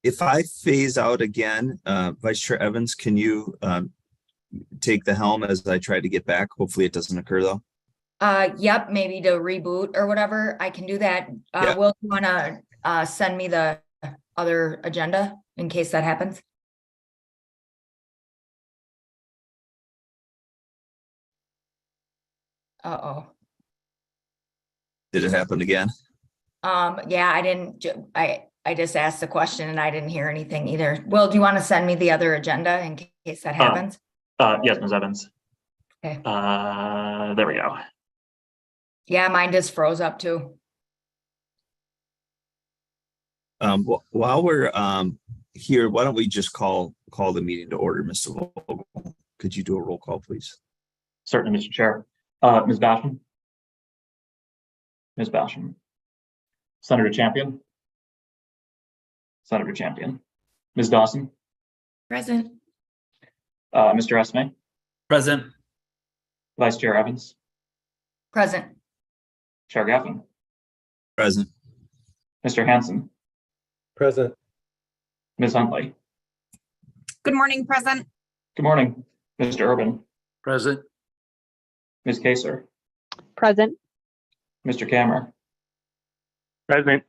If I phase out again, Vice Chair Evans, can you take the helm as I try to get back? Hopefully it doesn't occur though. Yep, maybe to reboot or whatever. I can do that. Yeah. Will you want to send me the other agenda in case that happens? Uh-oh. Did it happen again? Yeah, I just asked the question and I didn't hear anything either. Will, do you want to send me the other agenda in case that happens? Yes, Ms. Evans. Okay. There we go. Yeah, mine just froze up too. While we're here, why don't we just call the meeting to order, Mr. Vogel? Could you do a roll call, please? Certainly, Mr. Chair. Ms. Basham. Ms. Basham. Senator Champion. Senator Champion. Ms. Dawson. Present. Mr. Esme. Present. Vice Chair Evans. Present. Chair Gaffin. Present. Mr. Hanson. Present. Ms. Huntley. Good morning, present. Good morning. Mr. Urban. Present. Ms. Kaser. Present. Mr. Kammer. Present.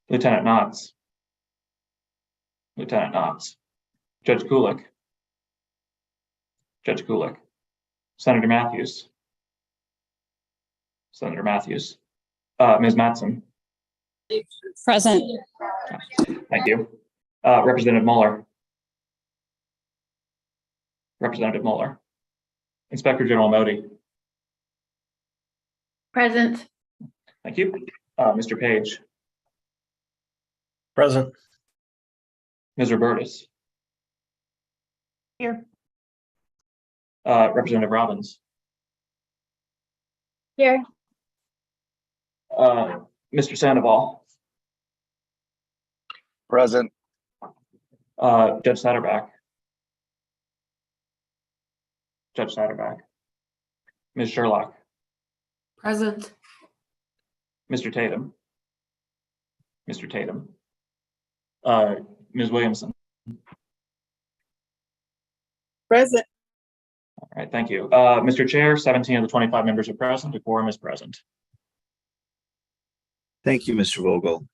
Lieutenant Knotts. Lieutenant Knotts. Judge Kulik. Judge Kulik. Senator Matthews. Senator Matthews. Ms. Mattson. Present. Thank you. Representative Mueller. Representative Mueller. Inspector General Modi. Present. Thank you. Mr. Page. Present. Ms. Robertus. Here. Representative Robbins. Here. Mr. Sandoval. Present. Judge Satterback. Judge Satterback. Ms. Sherlock. Present. Mr. Tatum. Mr. Tatum. Ms. Williamson. Present. All right, thank you. Mr. Chair, 17 of the 25 members are present. A quorum is present. Thank you, Mr. Vogel.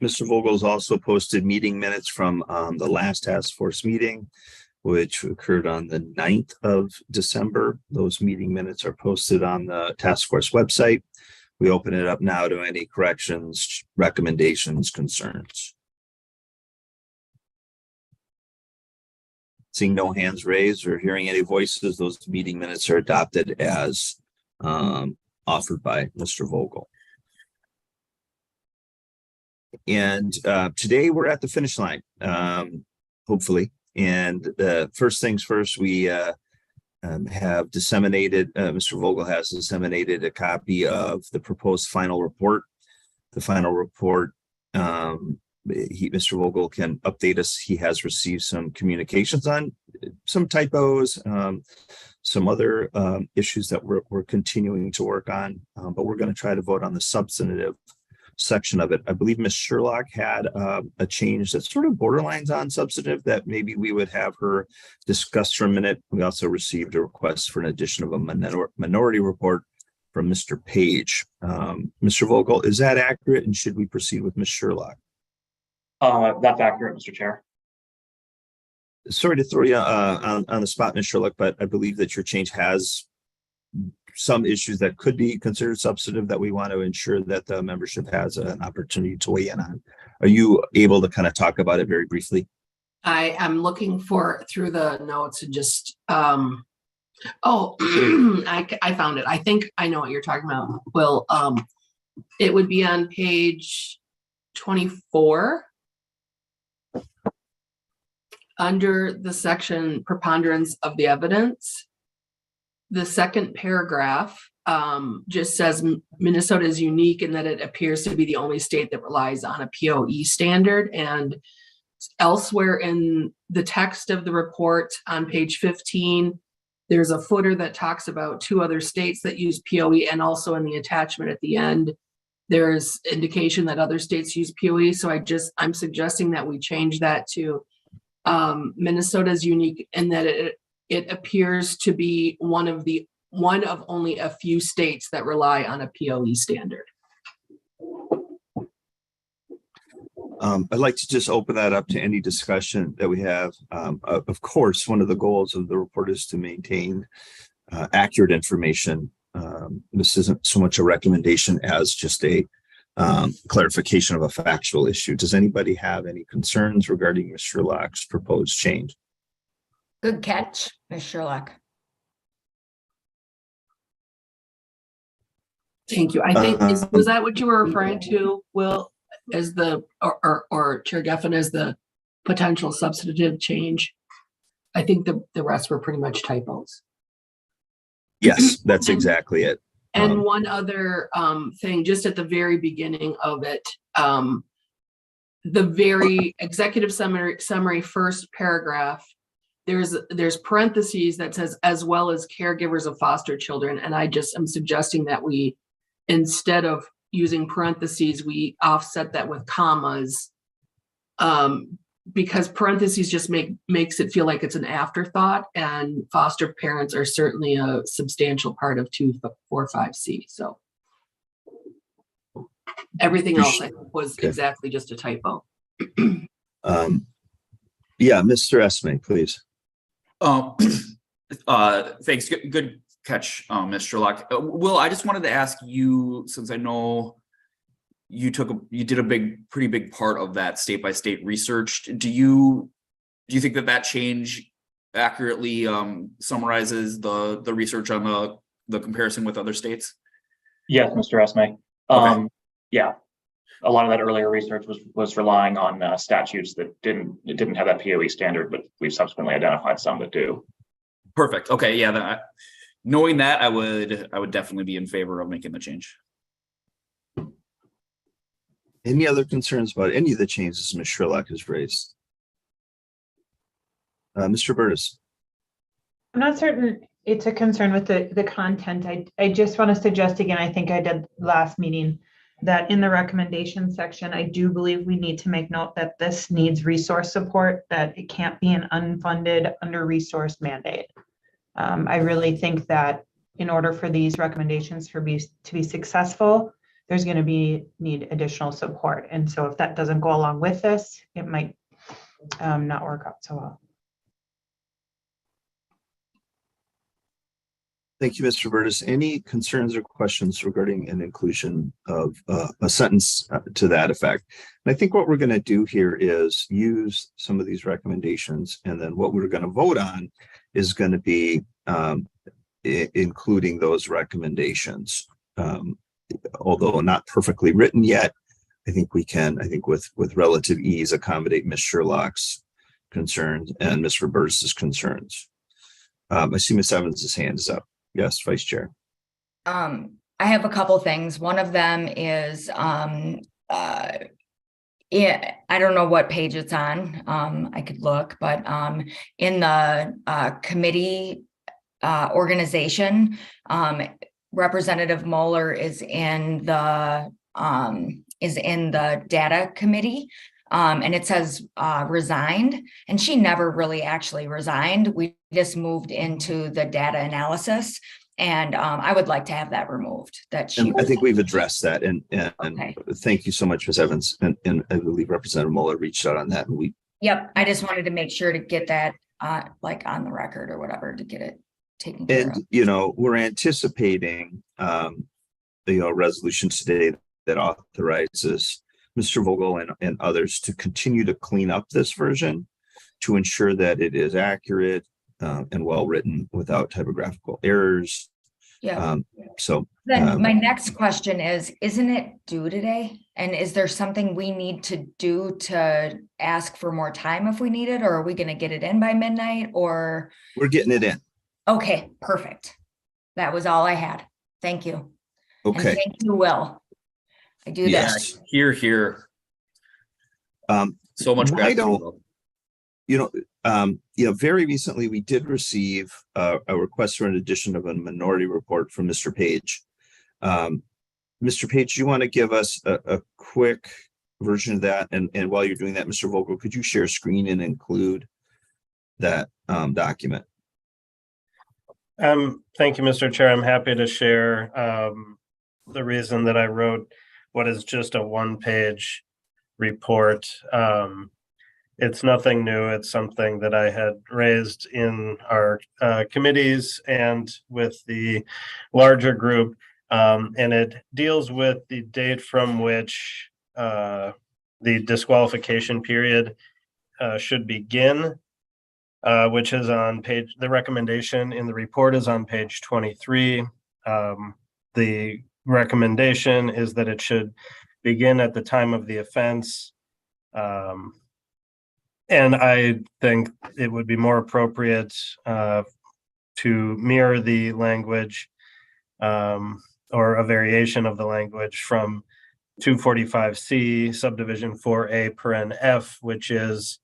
Mr. Vogel's also posted meeting minutes from the last task force meeting, which occurred on the 9th of December. Those meeting minutes are posted on the task force website. We open it up now to any corrections, recommendations, concerns. Seeing no hands raised or hearing any voices, those meeting minutes are adopted as offered by Mr. Vogel. And today we're at the finish line, hopefully. And first things first, we have disseminated, Mr. Vogel has disseminated a copy of the proposed final report. The final report, Mr. Vogel can update us. He has received some communications on some typos, some other issues that we're continuing to work on, but we're going to try to vote on the substantive section of it. I believe Ms. Sherlock had a change that sort of borderlines on substantive that maybe we would have her discuss for a minute. We also received a request for an addition of a minority report from Mr. Page. Mr. Vogel, is that accurate, and should we proceed with Ms. Sherlock? That's accurate, Mr. Chair. Sorry to throw you on the spot, Ms. Sherlock, but I believe that your change has some issues that could be considered substantive that we want to ensure that the membership has an opportunity to weigh in on. Are you able to kind of talk about it very briefly? I am looking through the notes and just, I found it. I think I know what you're talking about. Well, it would be on page 24 under the section preponderance of the evidence. The second paragraph just says Minnesota is unique in that it appears to be the only state that relies on a POE standard, and elsewhere in the text of the report on page 15, there's a footer that talks about 2 other states that use POE, and also in the attachment at the end, there's indication that other states use POE. So I'm suggesting that we change that to Minnesota's unique in that it appears to be one of only a few states that rely on a POE standard. I'd like to just open that up to any discussion that we have. Of course, one of the goals of the report is to maintain accurate information. This isn't so much a recommendation as just a clarification of a factual issue. Does anybody have any concerns regarding Ms. Sherlock's proposed change? Good catch, Ms. Sherlock. Thank you. I think, was that what you were referring to, Will, as the, or Chair Geffen, as the potential substantive change? I think the rest were pretty much typos. Yes, that's exactly it. And one other thing, just at the very beginning of it, the very executive summary first paragraph, there's parentheses that says as well as caregivers of foster children. And I'm suggesting that we, instead of using parentheses, we offset that with commas, because parentheses just makes it feel like it's an afterthought, and foster parents are certainly a substantial part of 245C. So everything else I think was exactly just a typo. Yeah, Mr. Esme, please. Thanks. Good catch, Ms. Sherlock. Will, I just wanted to ask you, since I know you did a pretty big part of that state-by-state research. Do you think that change accurately summarizes the research on the comparison with other states? Yes, Mr. Esme. Okay. Yeah, a lot of that earlier research was relying on statutes that didn't have that POE standard, but we've subsequently identified some that do. Perfect. Okay. Yeah. Knowing that, I would definitely be in favor of making the change. Any other concerns about any of the changes Ms. Sherlock has raised? Mr. Burtis. I'm not certain it's a concern with the content. I just want to suggest again, I think I did last meeting, that in the recommendation section, I do believe we need to make note that this needs resource support, that it can't be an unfunded, under-resourced mandate. I really think that in order for these recommendations to be successful, there's going to need additional support. And so if that doesn't go along with this, it might not work out so well. Thank you, Mr. Burtis. Any concerns or questions regarding an inclusion of a sentence to that effect? And I think what we're going to do here is use some of these recommendations, and then what we're going to vote on is going to be including those recommendations. Although not perfectly written yet, I think we can, with relative ease, accommodate Ms. Sherlock's concerns and Mr. Burtis's concerns. I see Ms. Evans' hand is up. Yes, Vice Chair. I have a couple things. One of them is, I don't know what page it's on. I could look, but in the committee organization, Representative Moeller is in the data committee, and it says resigned, and she never really actually resigned. We just moved into the data analysis, and I would like to have that removed. I think we've addressed that, and okay. Thank you so much, Ms. Evans, and I believe Representative Moeller reached out on that, and Yep, I just wanted to make sure to get that like on the record or whatever, to get it taken care of. And we're anticipating resolution today that authorizes Mr. Vogel and others to continue to clean up this version to ensure that it is accurate and well written without typographical errors. Yeah. So then my next question is, isn't it due today? And is there something we need to do to ask for more time if we need it, or are we going to get it in by midnight, or? We're getting it in. Okay, perfect. That was all I had. Thank you. Okay. And thank you, Will. I do Yes. that. Here. So much. I don't. Very recently we did receive a request for an addition of a minority report from Mr. Page. Mr. Page, you want to give us a quick version of that? And while you're doing that, Mr. Vogel, could you share screen and include that document? Thank you, Mr. Chair. I'm happy to share the reason that I wrote what is just a one-page report. It's nothing new. It's something that I had raised in our committees and with the larger group. And it deals with the date from which the disqualification period should begin, which is on the recommendation in the report is on page 23. The recommendation is that it should begin at the time of the offense. And I think it would be more appropriate to mirror the language or a variation of the language from 245C subdivision 4A paren F, which is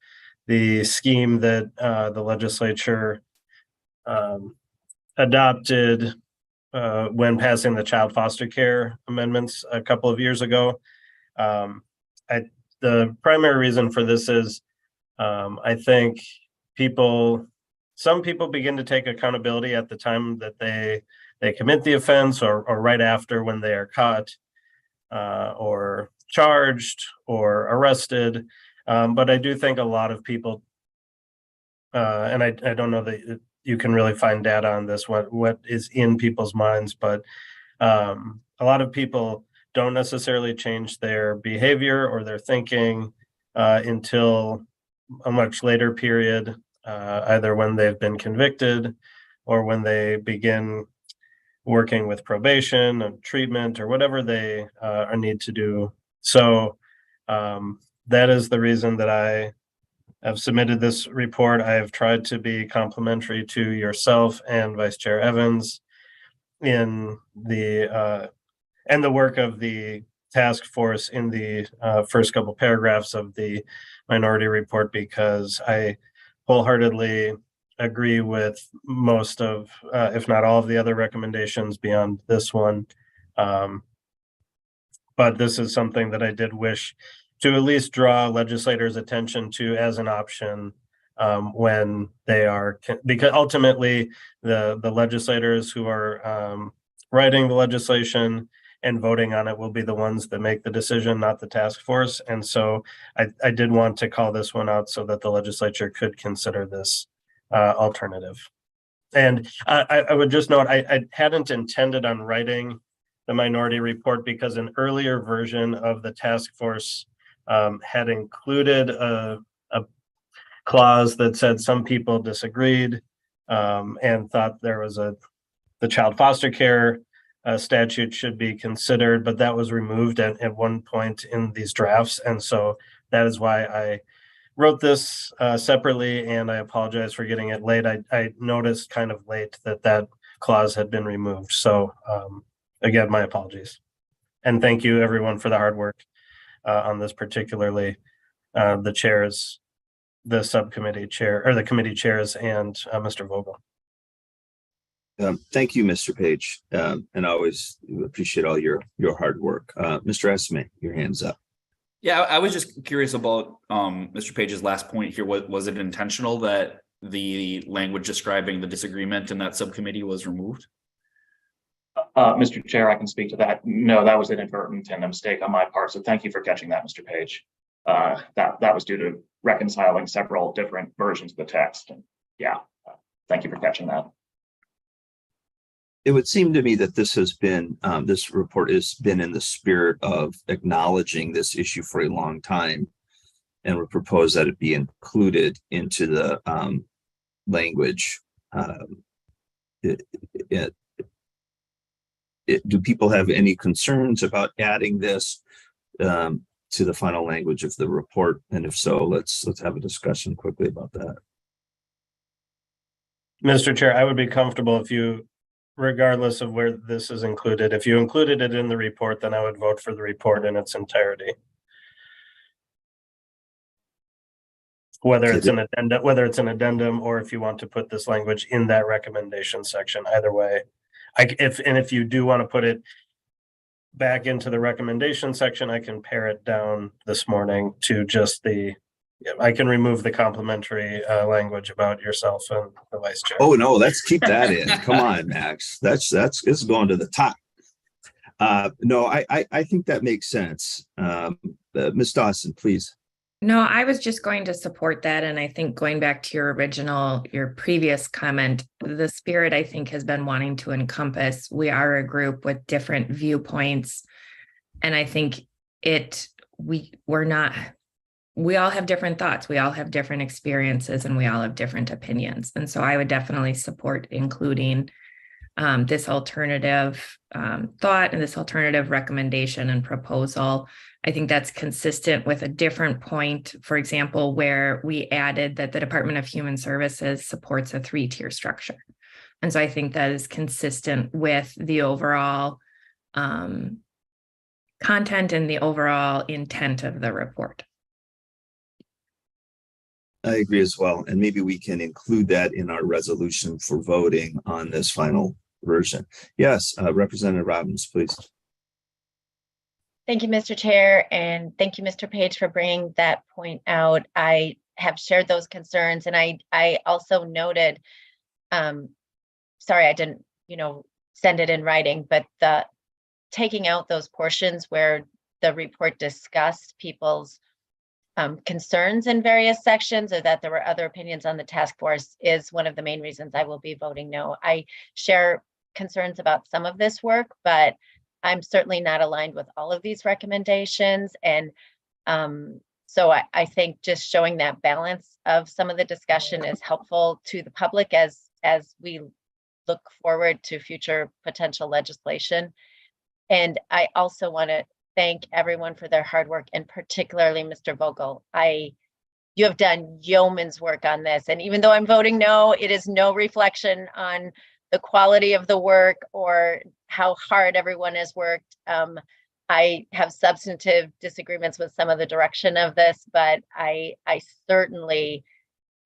the scheme that the legislature adopted when passing the child foster care amendments a couple of years ago. The primary reason for this is I think some people begin to take accountability at the time that they commit the offense or right after when they are caught or charged or arrested. But I do think a lot of people, and I don't know that you can really find data on this, what is in people's minds, but a lot of people don't necessarily change their behavior or their thinking until a much later period, either when they've been convicted or when they begin working with probation and treatment or whatever they need to do. So that is the reason that I have submitted this report. I have tried to be complimentary to yourself and Vice Chair Evans in the and the work of the task force in the first couple paragraphs of the minority report, because I wholeheartedly agree with most of, if not all of the other recommendations beyond this one. But this is something that I did wish to at least draw legislators' attention to as an option when they are, because ultimately the legislators who are writing the legislation and voting on it will be the ones that make the decision, not the task force. And so I did want to call this one out so that the legislature could consider this alternative. And I would just note, I hadn't intended on writing the minority report because an earlier version of the task force had included a clause that said some people disagreed and thought there was the child foster care statute should be considered, but that was removed at one point in these drafts. And so that is why I wrote this separately, and I apologize for getting it late. I noticed kind of late that clause had been removed. So again, my apologies. And thank you everyone for the hard work on this, particularly the chairs, the subcommittee chair or the committee chairs, and Mr. Vogel. Thank you, Mr. Page, and I always appreciate all your hard work. Mr. Esme, your hand's up. Yeah, I was just curious about Mr. Page's last point here. Was it intentional that the language describing the disagreement in that subcommittee was removed? Mr. Chair, I can speak to that. No, that was inadvertent and a mistake on my part. So thank you for catching that, Mr. Page. That was due to reconciling several different versions of the text. And yeah, thank you for catching that. It would seem to me that this has been, this report has been in the spirit of acknowledging this issue for a long time, and would propose that it be included into the language. Do people have any concerns about adding this to the final language of the report? And if so, let's have a discussion quickly about that. Mr. Chair, I would be comfortable if you, regardless of where this is included, if you included it in the report, then I would vote for the report in its entirety. Whether it's an addendum, or if you want to put this language in that recommendation section, either way. If you do want to put it back into the recommendation section, I can pare it down this morning to just I can remove the complimentary language about yourself and the vice chair. Oh, no, let's keep that in. Come on, Max. This is going to the top. No, I think that makes sense. Ms. Dawson, please. No, I was just going to support that. And I think going back to your previous comment, the spirit I think has been wanting to encompass, we are a group with different viewpoints. And I think we all have different thoughts. We all have different experiences and we all have different opinions. And so I would definitely support including this alternative thought and this alternative recommendation and proposal. I think that's consistent with a different point, for example, where we added that the Department of Human Services supports a 3-tier structure. And so I think that is consistent with the overall content and the overall intent of the report. I agree as well. And maybe we can include that in our resolution for voting on this final version. Yes, Representative Robbins, please. Thank you, Mr. Chair, and thank you, Mr. Page, for bringing that point out. I have shared those concerns, and I also noted, sorry, I didn't, send it in writing, but the taking out those portions where the report discussed people's concerns in various sections, or that there were other opinions on the task force, is one of the main reasons I will be voting no. I share concerns about some of this work, but I'm certainly not aligned with all of these recommendations. And so I think just showing that balance of some of the discussion is helpful to the public as we look forward to future potential legislation. And I also want to thank everyone for their hard work, and particularly Mr. Vogel. You have done yeoman's work on this. And even though I'm voting no, it is no reflection on the quality of the work or how hard everyone has worked. I have substantive disagreements with some of the direction of this, but I certainly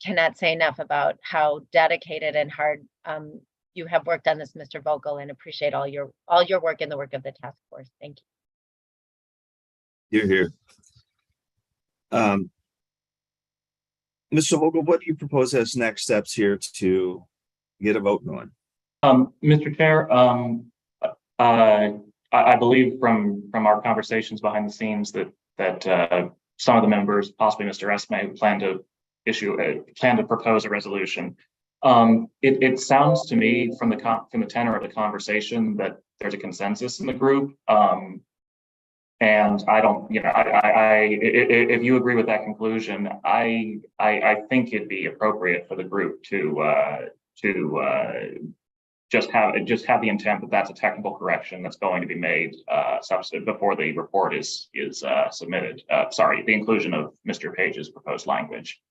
cannot say enough about how dedicated and hard you have worked on this, Mr. Vogel, and appreciate all your work and the work of the task force. Thank you. You're here. Mr. Vogel, what do you propose as next steps here to get a vote going? Mr. Chair, I believe from our conversations behind the scenes that some of the members, possibly Mr. Esme, plan to propose a resolution. It sounds to me from the tenor of the conversation that there's a consensus in the group. And I don't, if you agree with that conclusion, I think it'd be appropriate for the group to just have the intent that that's a technical correction that's going to be made before the report is submitted. Sorry, the inclusion of Mr. Page's proposed language.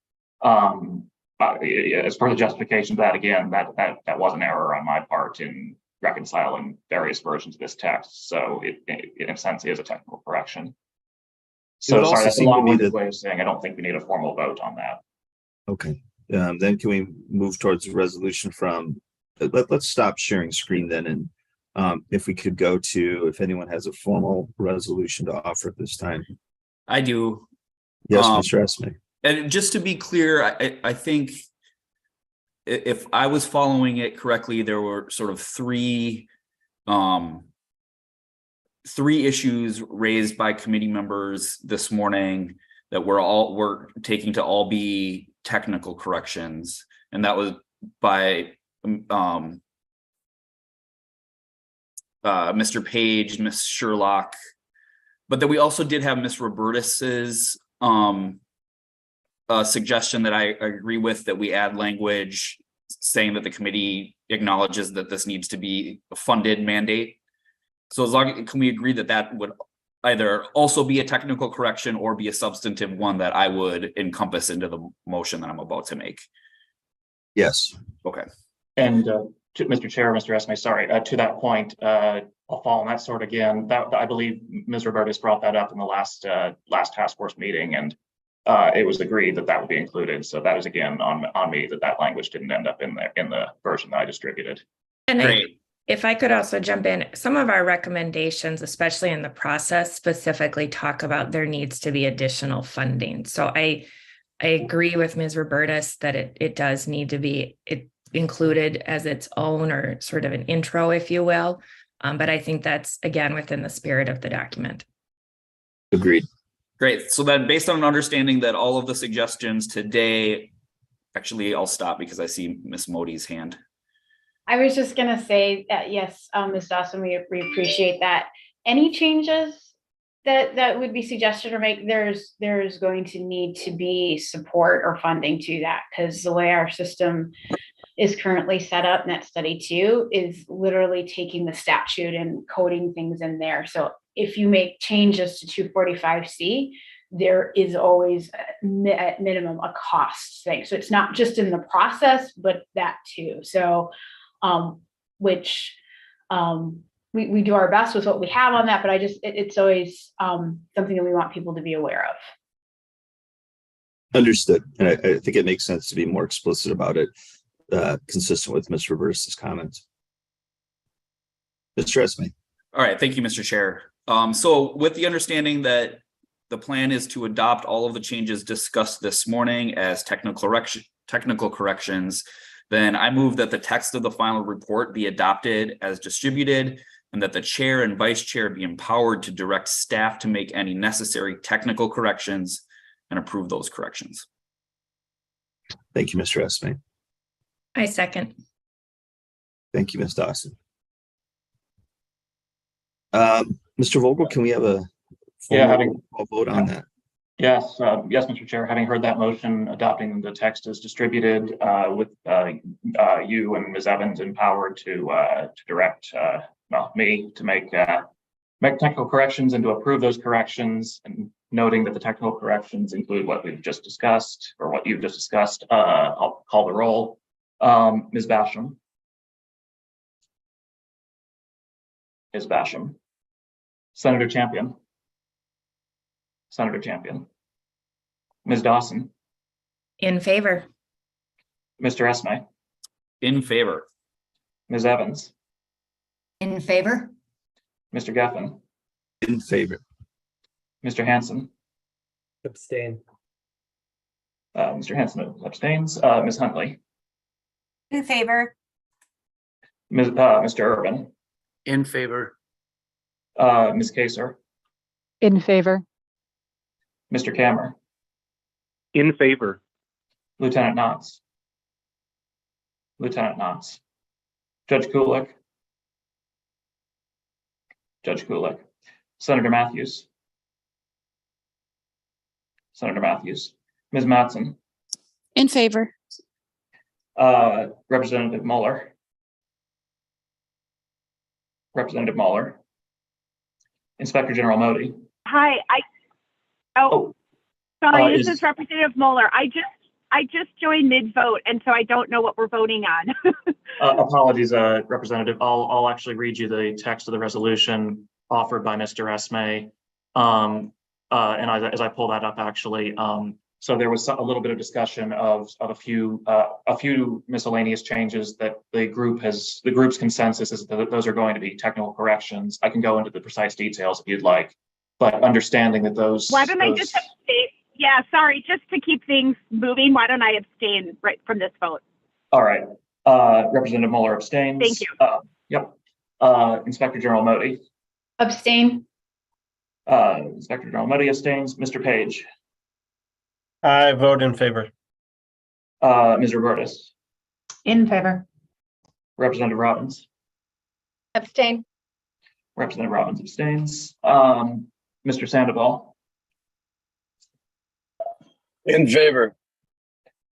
As for the justification of that, again, that was an error on my part in reconciling various versions of this text. So it in a sense is a technical correction. So sorry, that's a long-winded way of saying I don't think we need a formal vote on that. Okay, then can we move towards the resolution from, let's stop sharing screen then, and if we could go to, if anyone has a formal resolution to offer at this time. I do. Yes, Mr. Esme. And just to be clear, I think if I was following it correctly, there were sort of three issues raised by committee members this morning that we're taking to all be technical corrections, and that was by Mr. Page, Ms. Sherlock, but then we also did have Ms. Robertus's suggestion that I agree with, that we add language saying that the committee acknowledges that this needs to be a funded mandate. So as long as, can we agree that that would either also be a technical correction or be a substantive one that I would encompass into the motion that I'm about to make? Yes. Okay. And to Mr. Chair, Mr. Esme, sorry, to that point, I'll fall on that sword again. That I believe Ms. Robertus brought that up in the last task force meeting, and it was agreed that would be included. So that was again on me that language didn't end up in the version that I distributed. And Great. If I could also jump in, some of our recommendations, especially in the process, specifically talk about there needs to be additional funding. So I agree with Ms. Robertus that it does need to be included as its own, or sort of an intro, if you will. But I think that's, again, within the spirit of the document. Agreed. Great. So then, based on an understanding that all of the suggestions today, actually, I'll stop because I see Ms. Modi's hand. I was just gonna say that, yes, Ms. Dawson, we appreciate that. Any changes that would be suggested or make, there's going to need to be support or funding to that, because the way our system is currently set up, Net Study 2, is literally taking the statute and coding things in there. So if you make changes to 245C, there is always at minimum a cost thing. So it's not just in the process, but that too. So we do our best with what we have on that, but it's always something that we want people to be aware of. Understood. And I think it makes sense to be more explicit about it, consistent with Ms. Roberts' comments. Mr. Esme. All right, thank you, Mr. Chair. So with the understanding that the plan is to adopt all of the changes discussed this morning as technical corrections, then I move that the text of the final report be adopted as distributed, and that the chair and vice chair be empowered to direct staff to make any necessary technical corrections and approve those corrections. Thank you, Mr. Esme. I second. Thank you, Ms. Dawson. Mr. Vogel, can we have a vote on that? Yes, yes, Mr. Chair. Having heard that motion, adopting the text as distributed, with you and Ms. Evans empowered to direct me to make technical corrections and to approve those corrections, and noting that the technical corrections include what we've just discussed, or what you've just discussed. I'll call the roll. Ms. Basham. Ms. Basham. Senator Champion. Senator Champion. Ms. Dawson. In favor. Mr. Esme. In favor. Ms. Evans. In favor? Mr. Geffen. In favor. Mr. Hanson. Abstain. Mr. Hanson abstains. Ms. Huntley. In favor. Mr. Urban. In favor. Ms. Kaser. In favor. Mr. Kammer. In favor. Lieutenant Knotts. Lieutenant Knotts. Judge Kulik. Judge Kulik. Senator Matthews. Senator Matthews. Ms. Mattson. In favor. Representative Mueller. Representative Mueller. Inspector General Modi. Hi, sorry, this is Representative Mueller. I just joined mid-vote, and so I don't know what we're voting on. Apologies, Representative. I'll actually read you the text of the resolution offered by Mr. Esme. And as I pull that up, actually, so there was a little bit of discussion of a few miscellaneous changes that the group's consensus is that those are going to be technical corrections. I can go into the precise details if you'd like, but understanding that those. Why don't I just abstain? Yeah, sorry, just to keep things moving, why don't I abstain right from this vote? All right. Representative Mueller abstains. Thank you. Yep. Inspector General Modi. Abstain. Inspector General Modi abstains. Mr. Page. I vote in favor. Ms. Robertus. In favor. Representative Robbins. Abstain. Representative Robbins abstains. Mr. Sandoval. In favor.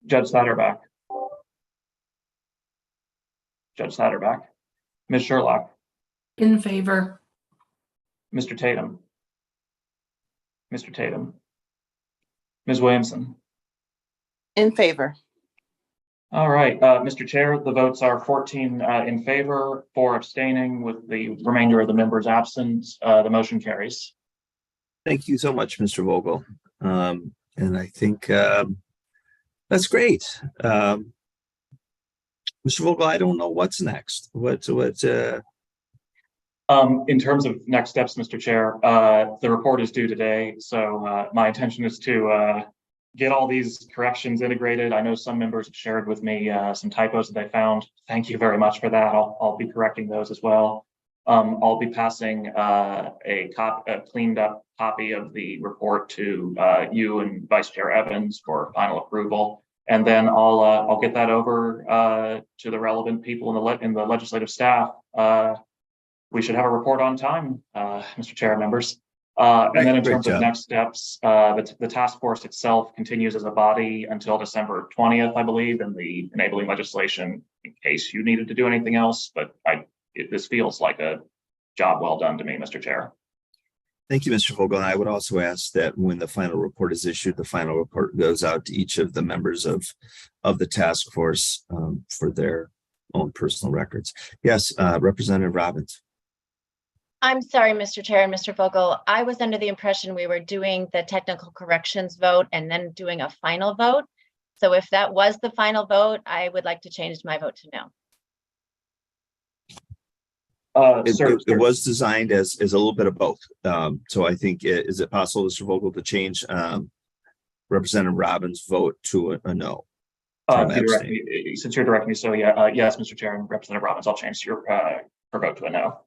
Judge Satterback. Judge Satterback. Ms. Sherlock. In favor. Mr. Tatum. Mr. Tatum. Ms. Williamson. In favor. All right, Mr. Chair, the votes are 14 in favor, 4 abstaining, with the remainder of the members absent. The motion carries. Thank you so much, Mr. Vogel. And I think that's great. Mr. Mr. Vogel, I don't know what's next. In terms of next steps, Mr. Chair, the report is due today. So my intention is to get all these corrections integrated. I know some members have shared with me some typos that they found. Thank you very much for that. I'll be correcting those as well. I'll be passing a cleaned up copy of the report to you and Vice Chair Evans for final approval. And then I'll get that over to the relevant people in the legislative staff. We should have a report on time, Mr. Chair, members. And then in terms of next steps, the task force itself continues as a body until December 20th, I believe, in the enabling legislation, in case you needed to do anything else. But this feels like a job well done to me, Mr. Chair. Thank you, Mr. Vogel. And I would also ask that when the final report is issued, the final report goes out to each of the members of the task force for their own personal records. Yes, Representative Robbins. I'm sorry, Mr. Chair and Mr. Vogel. I was under the impression we were doing the technical corrections vote and then doing a final vote. So if that was the final vote, I would like to change my vote to no. It was designed as a little bit of both. So I think, is it possible, Mr. Vogel, to change Representative Robbins' vote to a no? Since you're directing me, so yes, Mr. Chair and Representative Robbins, I'll change your vote to a no.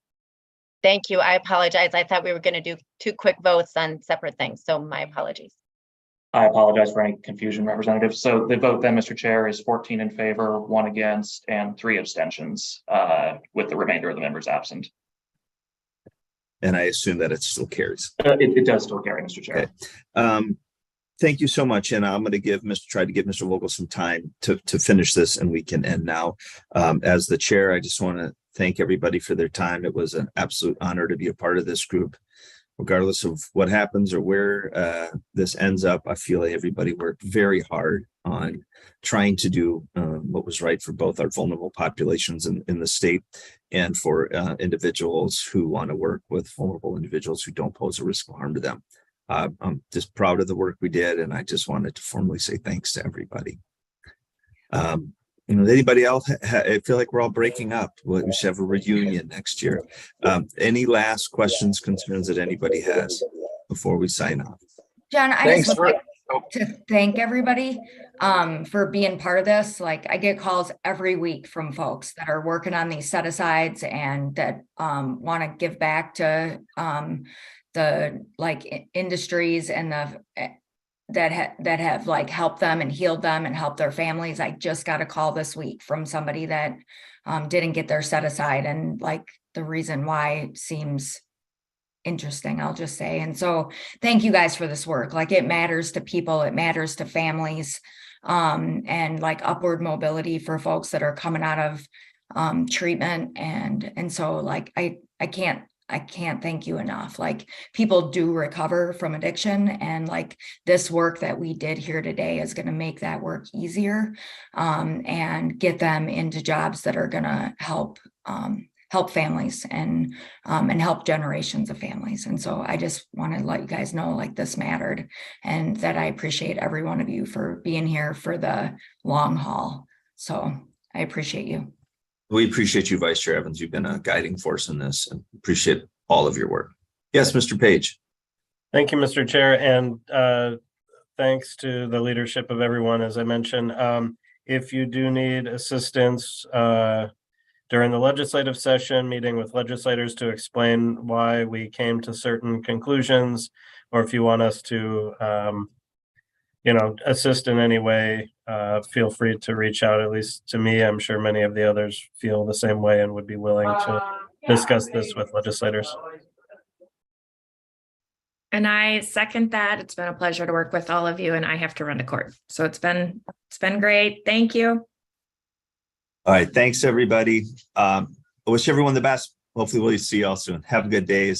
Thank you. I apologize. I thought we were going to do two quick votes on separate things, so my apologies. I apologize for any confusion, Representative. So the vote then, Mr. Chair, is 14 in favor, 1 against, and 3 abstentions, with the remainder of the members absent. And I assume that it still carries. It does still carry, Mr. Chair. Okay. Thank you so much. And I'm going to try to give Mr. Vogel some time to finish this, and we can end now. As the chair, I just want to thank everybody for their time. It was an absolute honor to be a part of this group. Regardless of what happens or where this ends up, I feel like everybody worked very hard on trying to do what was right for both our vulnerable populations in the state and for individuals who want to work with vulnerable individuals who don't pose a risk of harm to them. I'm just proud of the work we did, and I just wanted to formally say thanks to everybody. Anybody else? I feel like we're all breaking up. We should have a reunion next year. Any last questions, concerns that anybody has before we sign off? John, I just would like to thank everybody for being part of this. Like, I get calls every week from folks that are working on these set asides and that want to give back to the industries and that have like helped them and healed them and helped their families. I just got a call this week from somebody that didn't get their set aside, and like the reason why seems interesting, I'll just say. And so thank you guys for this work. Like, it matters to people, it matters to families, and like upward mobility for folks that are coming out of treatment. And so like I can't thank you enough. Like, people do recover from addiction, and like this work that we did here today is going to make that work easier, and get them into jobs that are going to help families and help generations of families. And so I just want to let you guys know, like, this mattered, and that I appreciate every one of you for being here for the long haul. So I appreciate you. We appreciate you, Vice Chair Evans. You've been a guiding force in this, and appreciate all of your work. Yes, Mr. Page. Thank you, Mr. Chair, and thanks to the leadership of everyone. As I mentioned, if you do need assistance during the legislative session, meeting with legislators to explain why we came to certain conclusions, or if you want us to assist in any way, feel free to reach out, at least to me. I'm sure many of the others feel the same way and would be willing to discuss this with legislators. And I second that. It's been a pleasure to work with all of you, and I have to run to court. So it's been great. Thank you. All right. Thanks, everybody. I wish everyone the best. Hopefully we'll see you all soon. Have a good day.